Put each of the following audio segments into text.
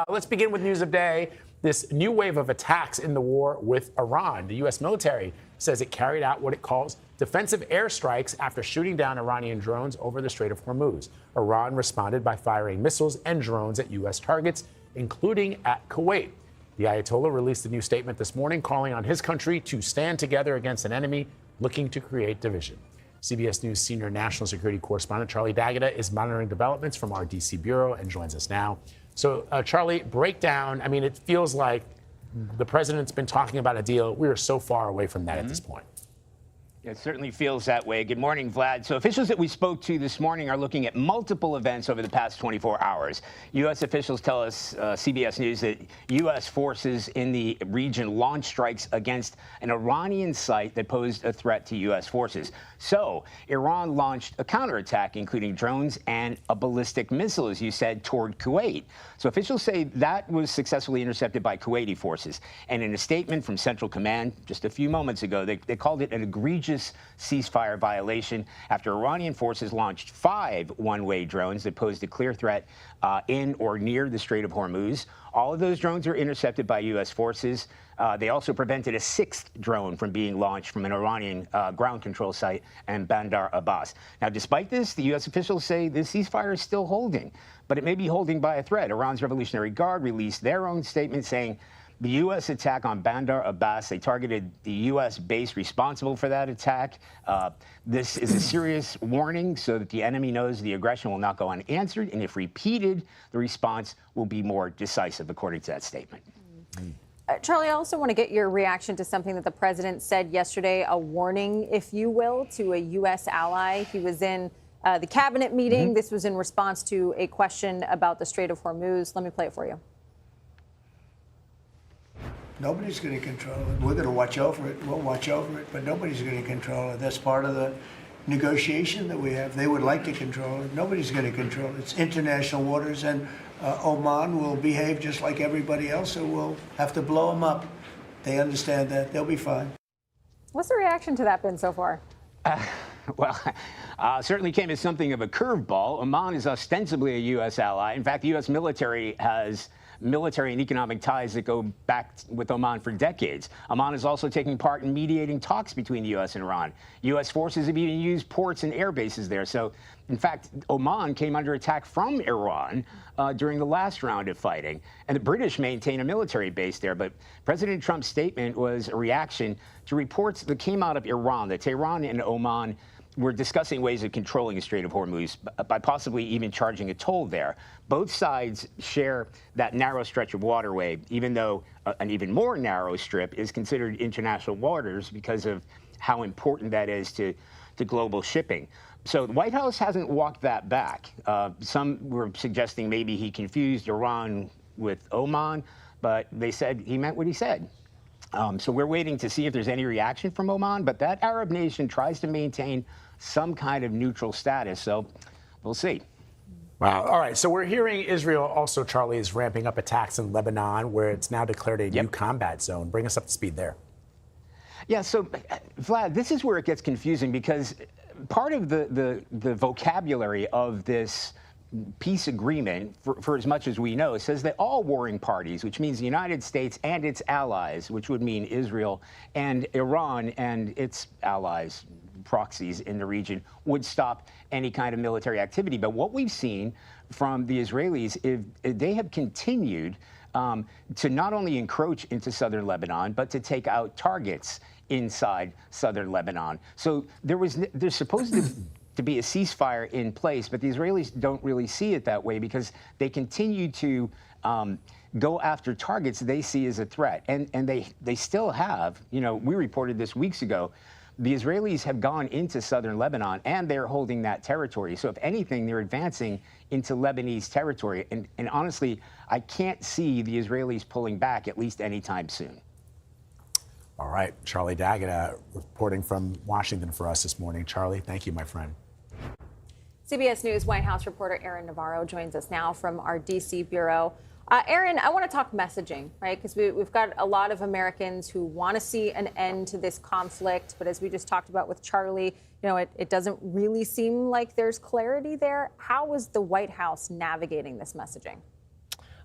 Let's begin with news of day. This new wave of attacks in the war with Iran. The U.S. military says it carried out what it calls defensive airstrikes after shooting down Iranian drones over the Strait of Hormuz. Iran responded by firing missiles and drones at U.S. targets, including at Kuwait. The Ayatollah released a new statement this morning calling on his country to stand together against an enemy looking to create division. CBS News senior national security correspondent Charlie D'Agata is monitoring developments from our D.C. bureau and joins us now. So, Charlie, break down. I mean, it feels like the president's been talking about a deal. We are so far away from that at this point. It certainly feels that way. Good morning, Vlad. So officials that we spoke to this morning are looking at multiple events over the past 24 hours. U.S. officials tell us, CBS News, that U.S. forces in the region launched strikes against an Iranian site that posed a threat to U.S. forces. So Iran launched a counterattack, including drones and a ballistic missile, as you said, toward Kuwait. So officials say that was successfully intercepted by Kuwaiti forces. And in a statement from Central Command just a few moments ago, they called it an egregious ceasefire violation after Iranian forces launched 5 one-way drones that posed a clear threat in or near the Strait of Hormuz. All of those drones are intercepted by U.S. forces. They also prevented a 6th drone from being launched from an Iranian ground control site in Bandar Abbas. Now, despite this, the U.S. officials say the ceasefire is still holding, but it may be holding by a thread. Iran's Revolutionary Guard released their own statement saying the U.S. attack on Bandar Abbas, they targeted the U.S. base responsible for that attack. This is a serious warning so that the enemy knows the aggression will not go unanswered, and if repeated, the response will be more decisive, according to that statement. Charlie, I also want to get your reaction to something that the president said yesterday, a warning, if you will, to a U.S. ally. He was in the cabinet meeting. This was in response to a question about the Strait of Hormuz. Let me play it for you. Nobody's going to control it. We're going to watch over it. We'll watch over it, but nobody's going to control it. That's part of the negotiation that we have. They would like to control it. Nobody's going to control it. It's international waters, and Oman will behave just like everybody else, so we'll have to blow them up. They understand that. They'll be fine. What's the reaction to that been so far? Well, certainly came as something of a curveball. Oman is ostensibly a U.S. ally. In fact, the U.S. military has military and economic ties that go back with Oman for decades. Oman is also taking part in mediating talks between the U.S. and Iran. U.S. forces have even used ports and air bases there. So, in fact, Oman came under attack from Iran during the last round of fighting. And the British maintain a military base there. But President Trump's statement was a reaction to reports that came out of Iran that Tehran and Oman were discussing ways of controlling the Strait of Hormuz by possibly even charging a toll there. Both sides share that narrow stretch of waterway, even though an even more narrow strip is considered international waters because of how important that is to global shipping. So the White House hasn't walked that back. Some were suggesting maybe he confused Iran with Oman, but they said he meant what he said. So we're waiting to see if there's any reaction from Oman, but that Arab nation tries to maintain some kind of neutral status, so we'll see. Wow. All right. So we're hearing Israel also, Charlie, is ramping up attacks in Lebanon, where it's now declared a new combat zone. Bring us up to speed there. Yeah. So, Vlad, this is where it gets confusing because part of the vocabulary of this peace agreement, for as much as we know, says that all warring parties, which means the United States and its allies, which would mean Israel and Iran and its allies, proxies in the region, would stop any kind of military activity. But what we've seen from the Israelis is they have continued to not only encroach into southern Lebanon, but to take out targets inside southern Lebanon. So there's supposed to be a ceasefire in place, but the Israelis don't really see it that way because they continue to go after targets they see as a threat. And they still have, we reported this weeks ago, the Israelis have gone into southern Lebanon and they're holding that territory. So if anything, they're advancing into Lebanese territory. And honestly, I can't see the Israelis pulling back at least anytime soon. All right. Charlie D'Agata reporting from Washington for us this morning. Charlie, thank you, my friend. CBS News White House reporter Aaron Navarro joins us now from our D.C. bureau. Aaron, I want to talk messaging, right? Because we've got a lot of Americans who want to see an end to this conflict. But as we just talked about with Charlie, it doesn't really seem like there's clarity there. How is the White House navigating this messaging?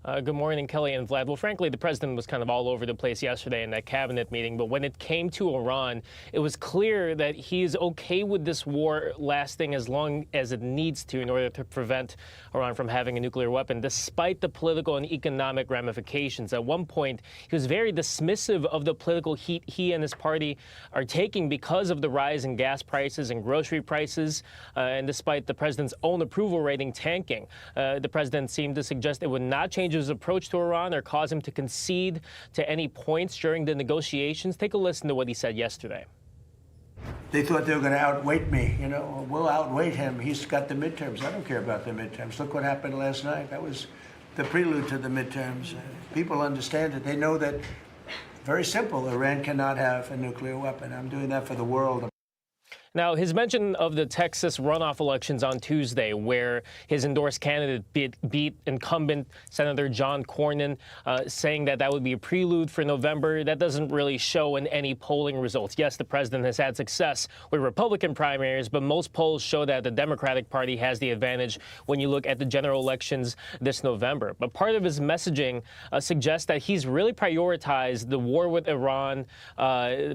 Good morning, Kelly and Vlad. Well, frankly, the president was kind of all over the place yesterday in that cabinet meeting. But when it came to Iran, it was clear that he's okay with this war lasting as long as it needs to in order to prevent Iran from having a nuclear weapon, despite the political and economic ramifications. At one point, he was very dismissive of the political heat he and his party are taking because of the rise in gas prices and grocery prices. And despite the president's own approval rating tanking, the president seemed to suggest it would not change his approach to Iran or cause him to concede to any points during the negotiations. Take a listen to what he said yesterday. They thought they were going to outweight me. You know, we'll outweight him. He's got the midterms. I don't care about the midterms. Look what happened last night. That was the prelude to the midterms. People understand it. They know that, very simple, Iran cannot have a nuclear weapon. I'm doing that for the world. Now, his mention of the Texas runoff elections on Tuesday, where his endorsed candidate beat incumbent Senator John Cornyn, saying that that would be a prelude for November, that doesn't really show in any polling results. Yes, the president has had success with Republican primaries, but most polls show that the Democratic Party has the advantage when you look at the general elections this November. But part of his messaging suggests that he's really prioritized the war with Iran,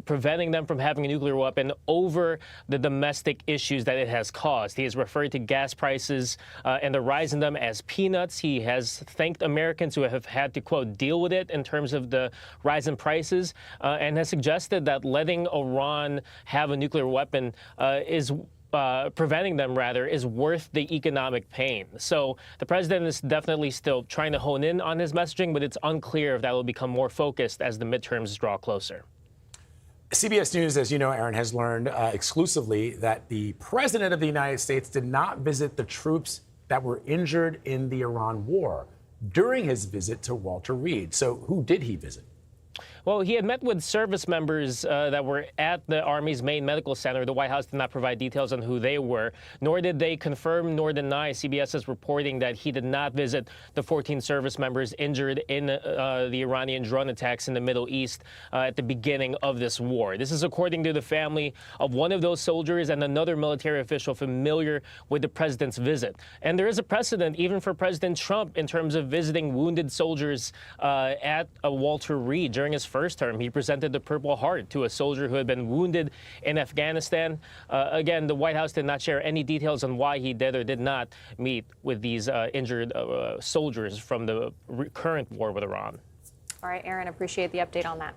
preventing them from having a nuclear weapon over the domestic issues that it has caused. He has referred to gas prices and the rise in them as peanuts. He has thanked Americans who have had to, quote, deal with it in terms of the rise in prices, and has suggested that letting Iran have a nuclear weapon preventing them, rather, is worth the economic pain. So the president is definitely still trying to hone in on his messaging, but it's unclear if that will become more focused as the midterms draw closer. CBS News, as you know, Aaron, has learned exclusively that the president of the United States did not visit the troops that were injured in the Iran war during his visit to Walter Reed. So who did he visit? Well, he had met with service members that were at the Army's main medical center. The White House did not provide details on who they were, nor did they confirm nor deny. CBS is reporting that he did not visit the 14 service members injured in the Iranian drone attacks in the Middle East at the beginning of this war. This is according to the family of one of those soldiers and another military official familiar with the president's visit. And there is a precedent even for President Trump in terms of visiting wounded soldiers at Walter Reed. During his first term, he presented the Purple Heart to a soldier who had been wounded in Afghanistan. Again, the White House did not share any details on why he did or did not meet with these injured soldiers from the current war with Iran. All right, Aaron, appreciate the update on that.